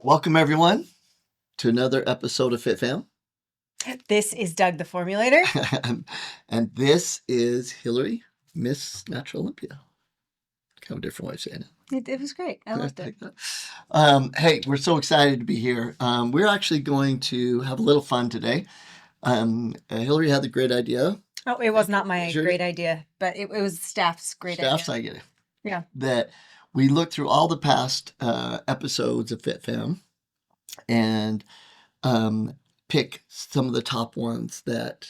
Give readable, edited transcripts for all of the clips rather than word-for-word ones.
Welcome, everyone, to another episode of Fitfam. This is Doug, the Formulator. And this is Hilary, Miss Natural Olympia. Kind of a different way of saying it. It was great. I loved it. Hey, we're so excited to be here. We're actually going to have a little fun today. Hilary had the great idea. Oh, it was not my great idea, but it was staff's great idea. Staff's idea. Yeah. That we looked through all the past episodes of FitFam and pick some of the top ones that,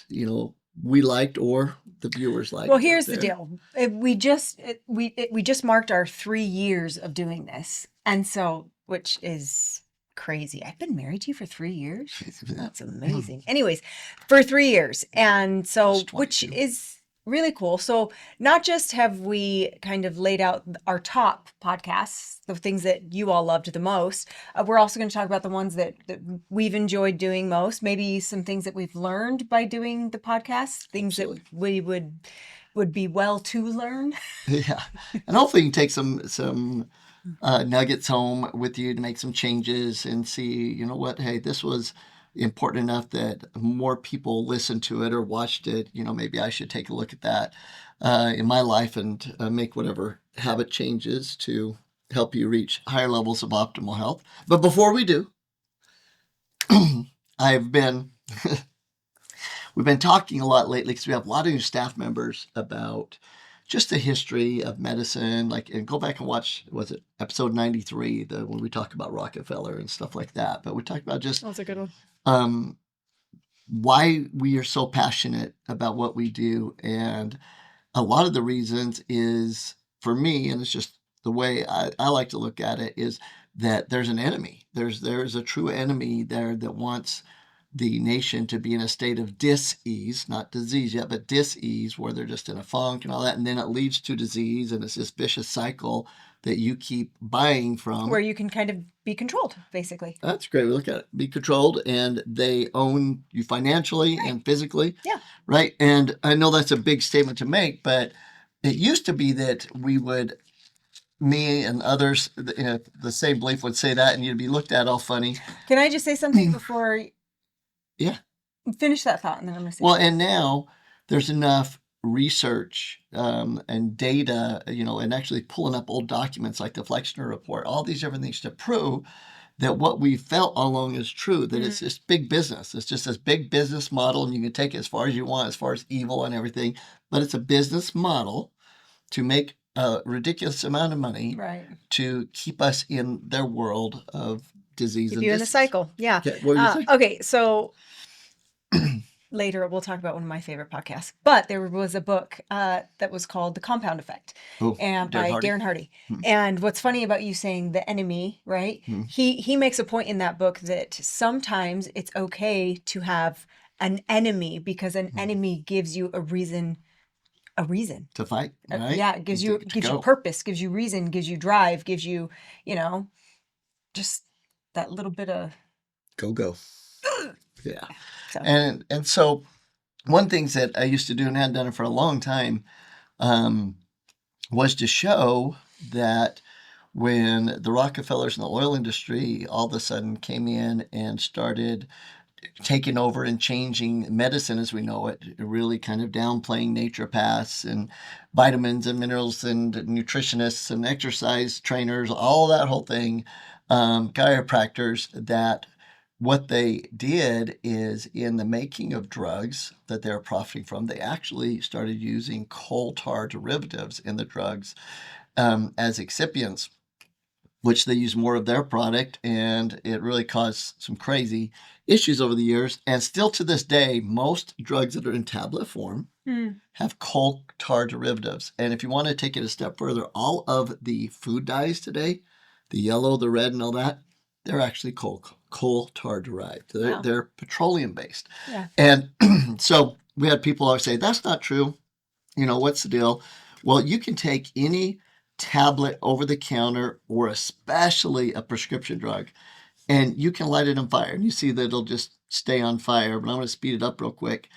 we liked or the viewers liked. Well, here's the deal. We just marked our 3 years of doing this. And so, which is crazy. I've been married to you for 3 years. That's amazing. Anyways, for 3 years. And so, which is really cool. So not just have we kind of laid out our top podcasts, the things that you all loved the most, we're also going to talk about the ones that we've enjoyed doing most, maybe some things that we've learned by doing the podcast, things Absolutely. That we would be well to learn. Yeah. And hopefully you can take some nuggets home with you to make some changes and see, hey, this was important enough that more people listened to it or watched it. Maybe I should take a look at that in my life and make whatever habit changes to help you reach higher levels of optimal health. But before we do, we've been talking a lot lately because we have a lot of new staff members about just the history of medicine, and go back and watch, was it episode 93, when we talk about Rockefeller and stuff like that. But we talked about just that's a good one. Why we are so passionate about what we do. And a lot of the reasons is, for me, and it's just the way I like to look at it, is that there's an enemy. There's a true enemy there that wants the nation to be in a state of dis-ease, not disease yet, but dis-ease, where they're just in a funk and all that. And then it leads to disease, and it's this vicious cycle that you keep buying from. Where you can kind of be controlled, basically. That's great. We look at it. Be controlled, and they own you financially and physically. Yeah. Right? And I know that's a big statement to make, but it used to be that me and others, the same belief would say that, and you'd be looked at all funny. Can I just say something before? Yeah. Finish that thought, and then I'm going to say Well, and now there's enough research and data, and actually pulling up old documents like the Flexner report, all these different things to prove that what we felt all along is true, that it's just big business. It's just this big business model, and you can take it as far as you want, as far as evil and everything, but it's a business model to make a ridiculous amount of money to keep us in their world of disease and you in the cycle. Yeah. Okay, so later we'll talk about one of my favorite podcasts, but there was a book that was called The Compound Effect, and by Darren Hardy. And what's funny about you saying the enemy, right? He makes a point in that book that sometimes it's okay to have an enemy because an enemy gives you a reason to fight. Right? Yeah, it gives you purpose, gives you reason, gives you drive, gives you, just that little bit of go. Yeah. So. And so one thing that I used to do and hadn't done it for a long time was to show that when the Rockefellers and the oil industry all of a sudden came in and started taking over and changing medicine as we know it, really kind of downplaying naturopaths and vitamins and minerals and nutritionists and exercise trainers, all that whole thing, chiropractors, that what they did is, in the making of drugs that they're profiting from, they actually started using coal tar derivatives in the drugs as excipients, which they use more of their product, and it really caused some crazy issues over the years. And still to this day, most drugs that are in tablet form have coal tar derivatives. And if you want to take it a step further, all of the food dyes today, the yellow, the red, and all that, they're actually coal tar derived. They're petroleum based. Yeah. And so we had people always say, that's not true. What's the deal? Well, you can take any tablet over the counter, or especially a prescription drug, and you can light it on fire. And you see that it'll just stay on fire, but I'm going to speed it up real quick.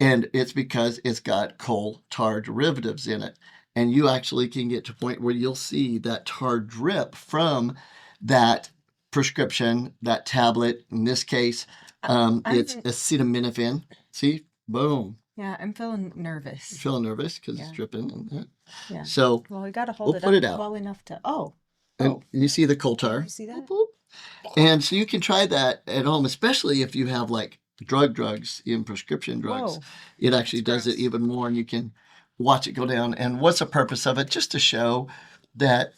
And it's because it's got coal tar derivatives in it. And you actually can get to a point where you'll see that tar drip from that prescription, that tablet. In this case, it's acetaminophen. See, boom. Yeah, I'm feeling nervous. Feeling nervous because it's dripping. And Yeah. So well, we got to hold we'll it put up it out. well enough to. Oh. And you see the coal tar. You see that? Boop, boop. And so you can try that at home, especially if you have like drugs, even prescription drugs. Whoa. It actually does it even more, and you can watch it go down. And what's the purpose of it? Just to show that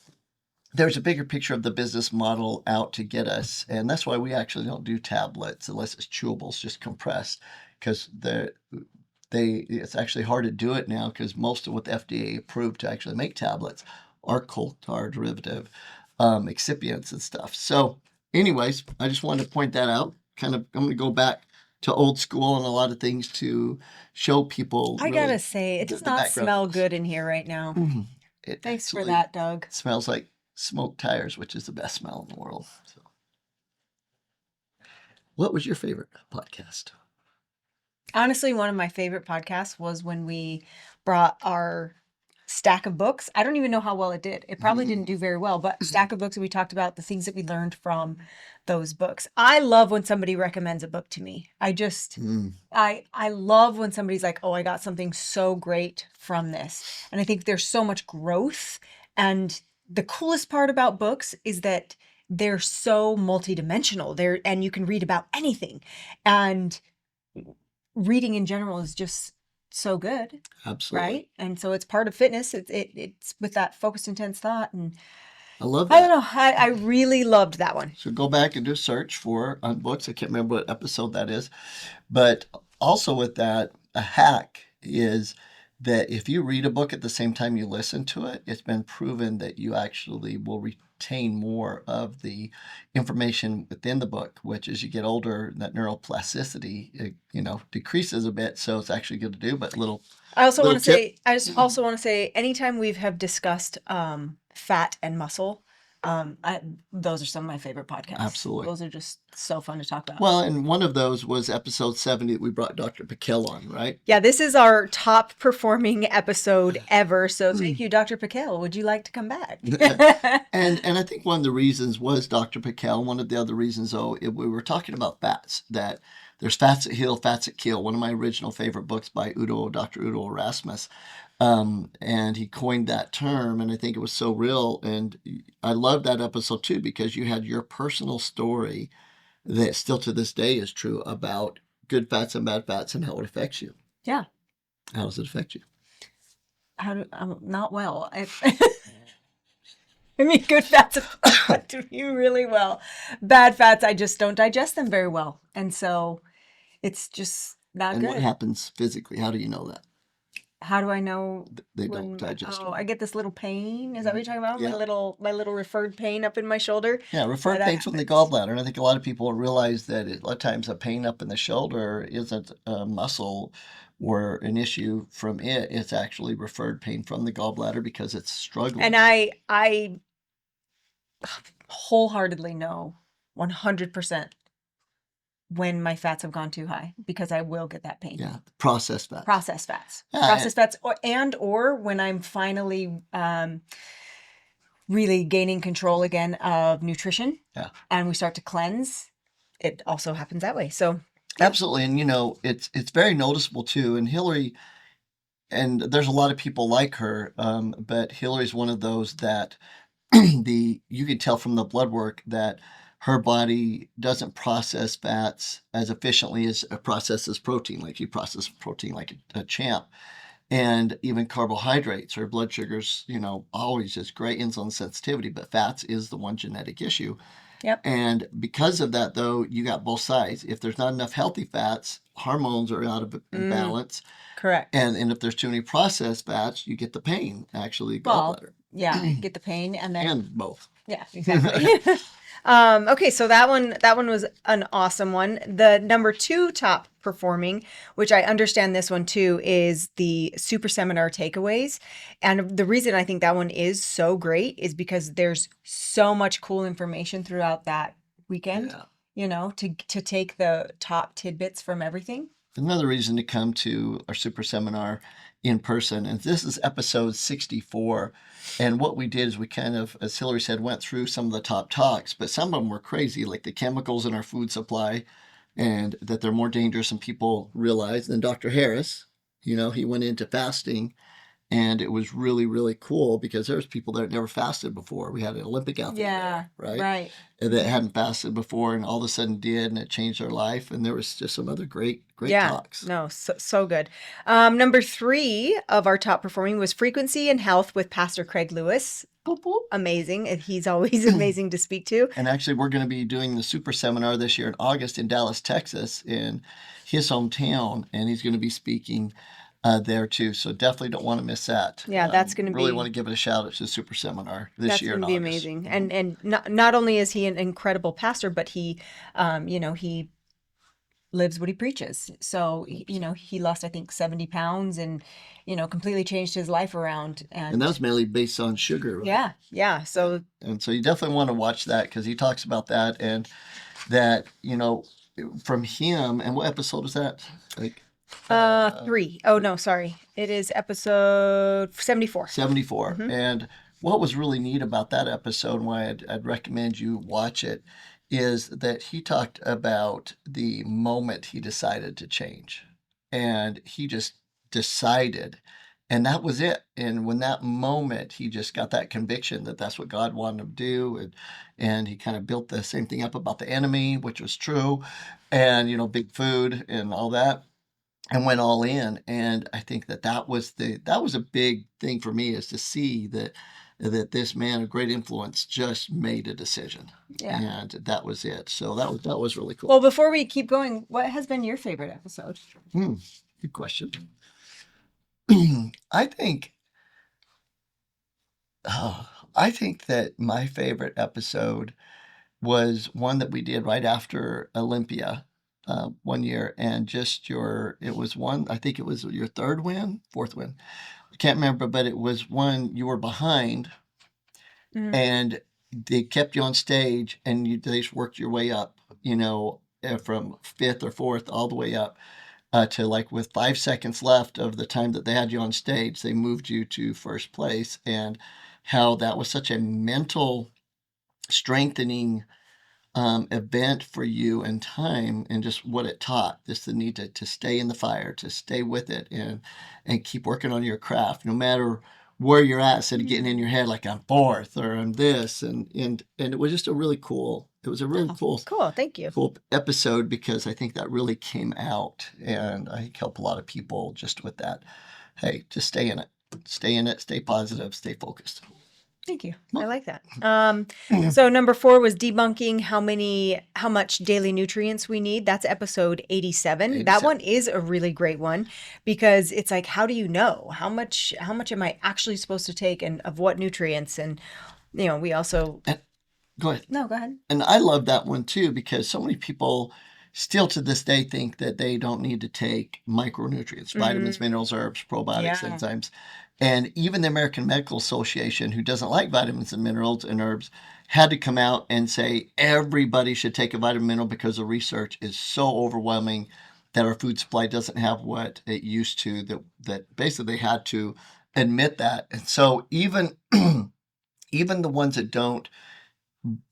there's a bigger picture of the business model out to get us. And that's why we actually don't do tablets unless it's chewables, just compressed, because it's actually hard to do it now because most of what the FDA approved to actually make tablets are coal tar derivative excipients and stuff. So anyways, I just wanted to point that out. I'm going to go back to old school and a lot of things to show people. I gotta say, it does not smell good in here right now. Mm-hmm. Thanks for that, Doug. Smells like smoked tires, which is the best smell in the world. So, what was your favorite podcast? Honestly, one of my favorite podcasts was when we brought our stack of books. I don't even know how well it did. It probably didn't do very well, but stack of books, and we talked about the things that we learned from those books. I love when somebody recommends a book to me. I love when somebody's like, oh, I got something so great from this. And I think there's so much growth. And the coolest part about books is that they're so multidimensional. And you can read about anything. And reading in general is just so good. Absolutely. Right? And so it's part of fitness. It's with that focused, intense thought. And I love that. I don't know. I really loved that one. So go back and do a search for on books. I can't remember what episode that is. But also with that, a hack is that if you read a book at the same time you listen to it, it's been proven that you actually will retain more of the information within the book, which as you get older, that neuroplasticity, decreases a bit. So it's actually good to do, but I just also want to say, anytime we have discussed fat and muscle, those are some of my favorite podcasts. Absolutely. Those are just so fun to talk about. Well, and one of those was episode 70 that we brought Dr. Piquel on, right? Yeah, this is our top performing episode ever. So thank you, Dr. Piquel. Would you like to come back? and I think one of the reasons was Dr. Piquel. One of the other reasons, though, we were talking about fats, that there's fats that heal, fats that kill. One of my original favorite books by Dr. Udo Erasmus. And he coined that term, and I think it was so real. And I love that episode too, because you had your personal story that still to this day is true about good fats and bad fats and how it affects you. Yeah. How does it affect you? Not well. I mean, good fats affect me really well. Bad fats, I just don't digest them very well. And so it's just not good. And what happens physically? How do you know that? How do I know they don't digest? I get this little pain. Is that what you're talking about? Yeah. My little referred pain up in my shoulder. Yeah, referred pain's from the gallbladder, and I think a lot of people realize that a lot of times a pain up in the shoulder isn't a muscle or an issue from it. It's actually referred pain from the gallbladder because it's struggling. And I wholeheartedly know 100%. When my fats have gone too high, because I will get that pain. Yeah, processed fats. Processed fats, or when I'm finally really gaining control again of nutrition. Yeah. And we start to cleanse, it also happens that way. So absolutely, and it's very noticeable too. And Hilary, and there's a lot of people like her, but Hilary's one of those that you can tell from the blood work that her body doesn't process fats as efficiently as it processes protein. Like she processes protein like a champ. And even carbohydrates, her blood sugars, always is great insulin sensitivity, but fats is the one genetic issue. Yep. And because of that, though, you got both sides. If there's not enough healthy fats, hormones are out of balance. Correct. And if there's too many processed fats, you get the pain, actually, gallbladder. Yeah, you get the pain and both. Yeah, exactly. Okay, so that one was an awesome one. The number 2 top performing, which I understand this one too, is the Super Seminar Takeaways. And the reason I think that one is so great is because there's so much cool information throughout that weekend, to take the top tidbits from everything. another reason to come to our super seminar in person. And this is episode 64. And what we did is we kind of, as Hilary said, went through some of the top talks, but some of them were crazy, like the chemicals in our food supply and that they're more dangerous than people realize. And Dr. Harris, he went into fasting. And it was really, really cool because there's people that had never fasted before. We had an Olympic athlete there, right? Right. And that hadn't fasted before and all of a sudden did, and it changed their life. And there was just some other great talks. No, so good. Number 3 of our top performing was Frequency and Health with Pastor Craig Lewis. Boop, boop. Amazing. And he's always amazing to speak to. And actually, we're going to be doing the super seminar this year in August in Dallas, Texas, in his hometown. And he's going to be speaking there too. So definitely don't want to miss that. Yeah, that's going to really want to give it a shout out to the super seminar this year. That's going to be amazing. And not only is he an incredible pastor, but he, he lives what he preaches. So, he lost, I think, 70 pounds and, completely changed his life around. And that was mainly based on sugar. Right? Yeah. So you definitely want to watch that because he talks about that and that, from him. And what episode was that? 3. Oh, no, sorry. It is episode 74. 74. Mm-hmm. And what was really neat about that episode and why I'd recommend you watch it is that he talked about the moment he decided to change. And he just decided. And that was it. And when that moment, he just got that conviction that that's what God wanted him to do. And he kind of built the same thing up about the enemy, which was true. And, big food and all that. And went all in. And I think that was a big thing for me, is to see that this man of great influence just made a decision. Yeah. And that was it. So that was really cool. Well, before we keep going, what has been your favorite episode? Good question. I think that my favorite episode was one that we did right after Olympia. One year, and it was one, I think it was your fourth win. I can't remember, but it was one you were behind and they kept you on stage and they just worked your way up, from 5th or 4th all the way up to like with 5 seconds left of the time that they had you on stage, they moved you to first place, and how that was such a mental strengthening event for you in time, and just what it taught, just the need to stay in the fire, to stay with it and keep working on your craft, no matter where you're at, instead of getting in your head like I'm 4th or I'm this. And it was just cool. Thank you. Cool episode, because I think that really came out, and I help a lot of people just with that. Hey, just stay in it, stay positive, stay focused. Thank you. I like that. So number 4 was debunking how much daily nutrients we need. That's episode 87. That one is a really great one, because it's like, how do you know how much am I actually supposed to take, and of what nutrients? And we also go ahead. No, go ahead. And I love that one too, because so many people still to this day think that they don't need to take micronutrients, vitamins, minerals, herbs, probiotics, enzymes. And even the American Medical Association, who doesn't like vitamins and minerals and herbs, had to come out and say everybody should take a vitamin mineral, because the research is so overwhelming that our food supply doesn't have what it used to, that basically they had to admit that. And so even the ones that don't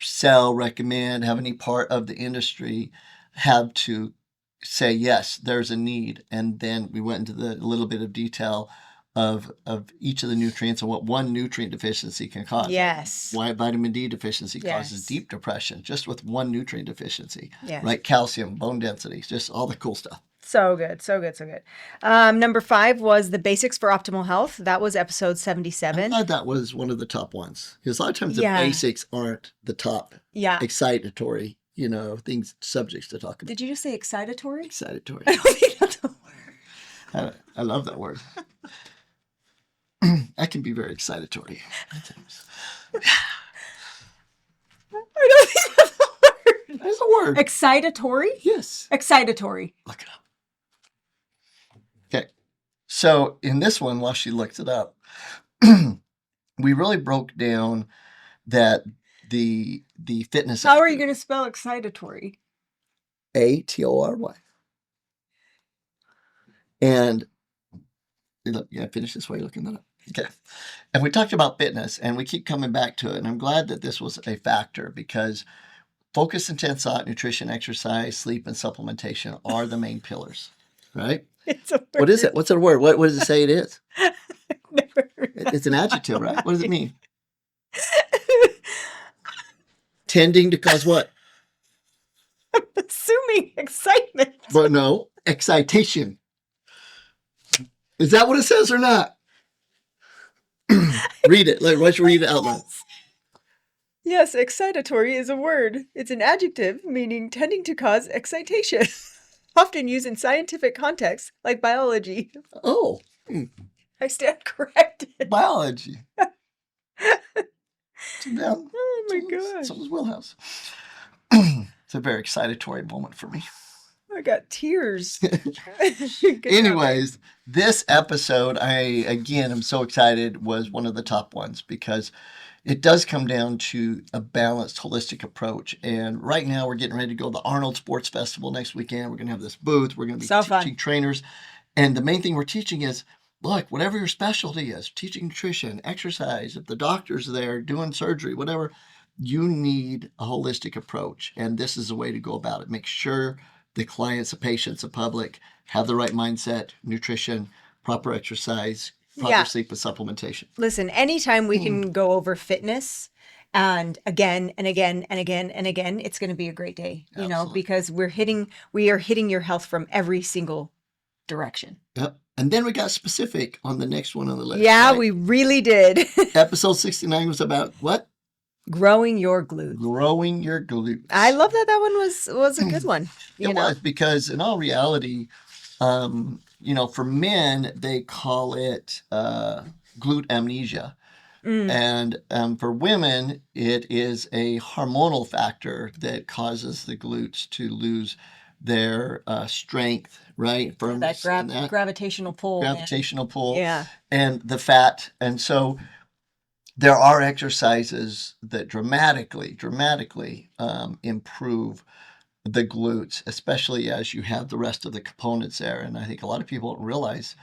sell, recommend, have any part of the industry, have to say, yes, there's a need. And then we went into the little bit of detail of each of the nutrients and what one nutrient deficiency can cause. Yes. Why vitamin D deficiency causes deep depression just with one nutrient deficiency. Yes. Right? Calcium, bone density, just all the cool stuff. So good. Number 5 was the basics for optimal health. That was episode 77. I thought that was one of the top ones, because a lot of times the basics aren't the top excitatory, subjects to talk about. Did you just say excitatory? Excitatory. I don't think that's a word. I love that word. I can be very excitatory. I don't think that's a word. That's a word. Excitatory? Yes. Excitatory. Look it up. Okay. So in this one, while she looks it up, we really broke down that the fitness. How are you going to spell excitatory? ATORY. And look, yeah, finish this while you're looking that up. Okay. And we talked about fitness, and we keep coming back to it. And I'm glad that this was a factor because focus, intense thought, nutrition, exercise, sleep, and supplementation are the main pillars, right? It's a word. What is it? What's the word? What does it say it is? Never heard It's an adjective, right? What does it mean? Tending to cause what? Assuming excitement. But no, excitation. Is that what it says or not? Read it. Let's read it out loud. Yes, excitatory is a word. It's an adjective meaning tending to cause excitation, often used in scientific contexts like biology. Oh, I stand corrected. biology. Oh my gosh. Someone's wheelhouse. It's a very excitatory moment for me. I got tears. Good job. Anyways, this episode, I'm so excited, was one of the top ones because it does come down to a balanced, holistic approach. And right now we're getting ready to go to the Arnold Sports Festival next weekend. We're going to have this booth. We're going to be teaching trainers. And the main thing we're teaching is, look, whatever your specialty is, teaching nutrition, exercise, if the doctor's there doing surgery, whatever, you need a holistic approach. And this is the way to go about it. Make sure the clients, the patients, the public have the right mindset, nutrition, proper exercise, proper sleep and supplementation. Listen, anytime we can go over fitness and again and again and again and again, it's going to be a great day, you know, because we are hitting your health from every single direction. Yep. And then we got specific on the next one on the list. Yeah, right? we really did. Episode 69 was about what? Growing your glutes. Growing your glutes. I love that one was a good one. It was because in all reality, for men, they call it glute amnesia. And for women, it is a hormonal factor that causes the glutes to lose their strength, right? That gravitational pull. Gravitational pull. Yeah. And the fat. And so there are exercises that dramatically improve the glutes, especially as you have the rest of the components there. And I think a lot of people don't realize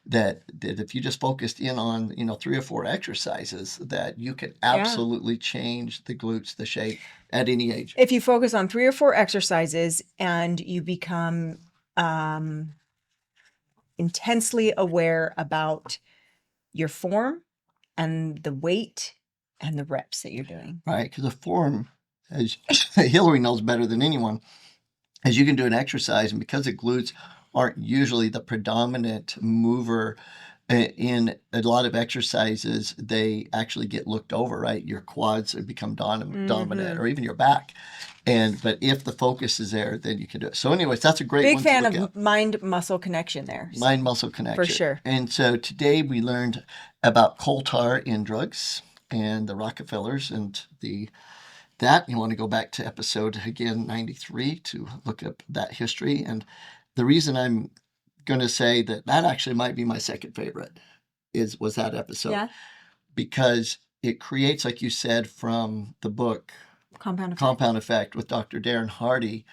that if you just focused in on, 3 or 4 exercises, that you can absolutely change the glutes, the shape at any age. If you focus on 3 or 4 exercises and you become intensely aware about your form and the weight and the reps that you're doing. Right, because the form, as Hilary knows better than anyone, is you can do an exercise, and because the glutes aren't usually the predominant mover in a lot of exercises, they actually get looked over, right? Your quads become dominant, or even your back. But if the focus is there, then you can do it. So anyways, that's a great big one fan to look of at. mind-muscle connection there. Mind-muscle connection. For sure. And so today we learned about coal tar in drugs and the Rockefellers and that. You want to go back to episode, again, 93 to look up that history. And the reason I'm going to say that actually might be my second favorite was that episode. Yeah. Because it creates, like you said, from the book Compound Effect with Dr. Darren Hardy,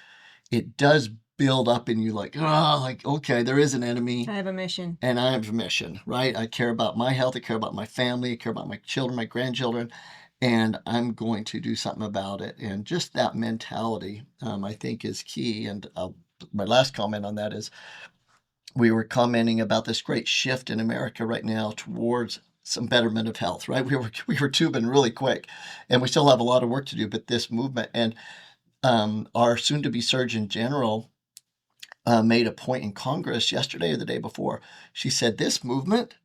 it does build up in you okay, there is an enemy. I have a mission. And I have a mission, right? I care about my health. I care about my family. I care about my children, my grandchildren. And I'm going to do something about it. And just that mentality, I think, is key. And my last comment on that is we were commenting about this great shift in America right now towards some betterment of health, right? We were tubing really quick, and we still have a lot of work to do, but this movement, and our soon-to-be Surgeon General made a point in Congress yesterday or the day before. She said this movement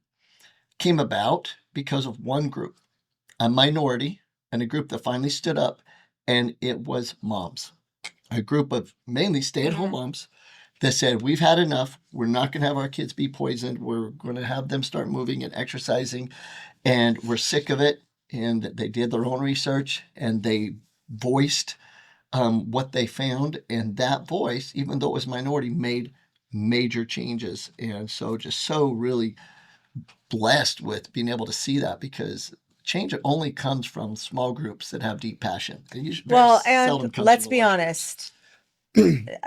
came about because of one group, a minority, and a group that finally stood up, and it was moms, a group of mainly stay-at-home moms that said, we've had enough. We're not going to have our kids be poisoned. We're going to have them start moving and exercising, and we're sick of it. And they did their own research, and they voiced what they found. And that voice, even though it was minority, made major changes. And so just so really blessed with being able to see that, because change only comes from small groups that have deep passion. Well, and let's be honest.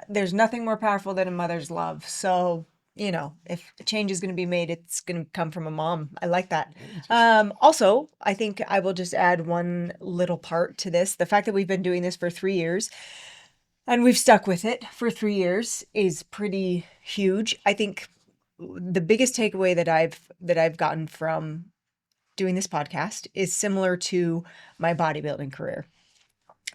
There's nothing more powerful than a mother's love. So you know, if a change is going to be made, it's going to come from a mom. I like that. Also, I think I will just add one little part to this. The fact that we've been doing this for 3 years and we've stuck with it for 3 years is pretty huge. I think the biggest takeaway that I've gotten from doing this podcast is similar to my bodybuilding career.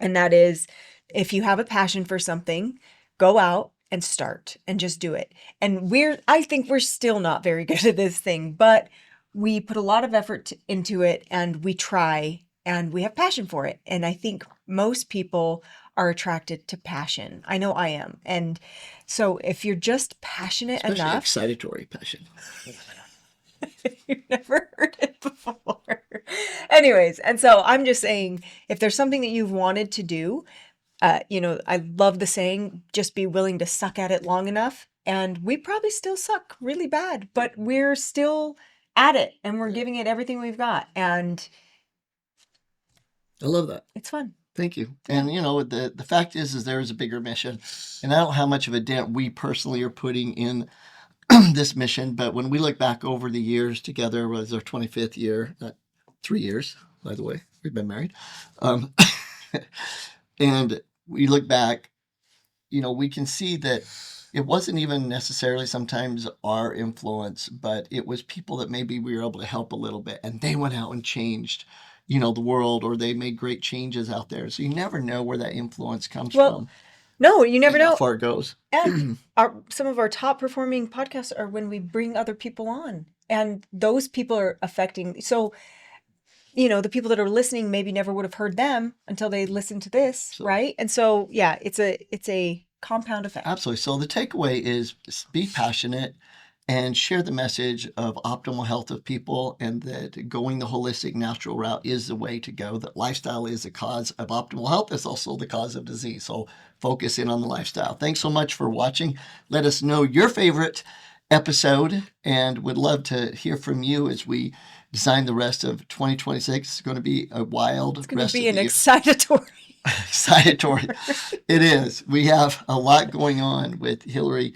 And that is, if you have a passion for something, go out and start and just do it. And I think we're still not very good at this thing, but we put a lot of effort into it and we try and we have passion for it. And I think most people are attracted to passion. I know I am. And so if you're just passionate Especially enough, excitatory passion. you've never heard it before. Anyways, and so I'm just saying, if there's something that you've wanted to do, you know, I love the saying, just be willing to suck at it long enough. And we probably still suck really bad, but we're still at it and we're giving it everything we've got. And I love that. it's fun. Thank you. And, you know, the fact is there is a bigger mission. And I don't know how much of a dent we personally are putting in this mission, but when we look back over the years together, was our 25th year, 3 years, by the way, we've been married. And we look back, you know, we can see that it wasn't even necessarily sometimes our influence, but it was people that maybe we were able to help a little bit, and they went out and changed, you know, the world, or they made great changes out there. So you never know where that influence comes from. No, you never and know. How far it goes. And some of our top performing podcasts are when we bring other people on, and those people are affecting. So, you know, the people that are listening maybe never would have heard them until they listen to this, right? And so, yeah, it's a compound effect. Absolutely. So the takeaway is be passionate and share the message of optimal health of people, and that going the holistic natural route is the way to go. That lifestyle is the cause of optimal health. It's also the cause of disease. So focus in on the lifestyle. Thanks so much for watching. Let us know your favorite episode, and would love to hear from you as we design the rest of 2026. It's going to be a wild It's going to rest be of an the year. excitatory. Excitatory. It is. We have a lot going on with Hilary.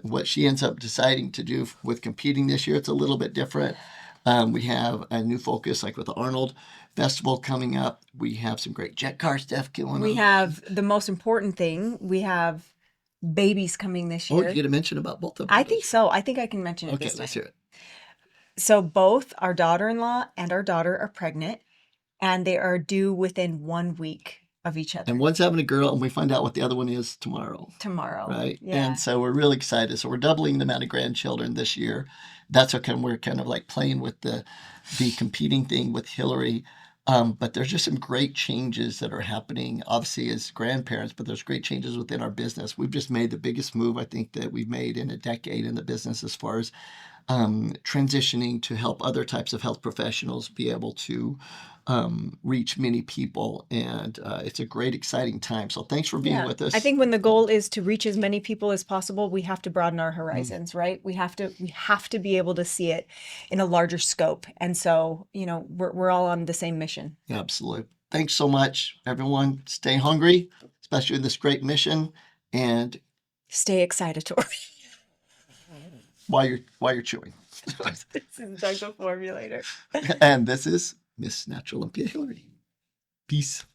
What she ends up deciding to do with competing this year, it's a little bit different. We have a new focus, like with the Arnold Festival coming up. We have some great jet car stuff going on. We have the most important thing. We have babies coming this year. Oh, you get to mention about both of them. I think so. I think I can mention it Okay, this time. let's hear it. So both our daughter-in-law and our daughter are pregnant, and they are due within 1 week of each other. And one's having a girl, and we find out what the other one is tomorrow. Right? Yeah. And so we're really excited. So we're doubling the amount of grandchildren this year. That's okay. We're kind of like playing with the competing thing with Hilary. But there's just some great changes that are happening, obviously, as grandparents, but there's great changes within our business. We've just made the biggest move, I think, that we've made in a decade in the business, as far as transitioning to help other types of health professionals be able to reach many people. And it's a great, exciting time. So thanks for being with us. I think when the goal is to reach as many people as possible, we have to broaden our horizons, right? We have to be able to see it in a larger scope. And so, you know, we're all on the same mission. Absolutely. Thanks so much, everyone. Stay hungry, especially in this great mission, and stay excitatory while you're chewing. This is Doug the Formulator. And this is Miss Natural Olympia Hilary. Peace.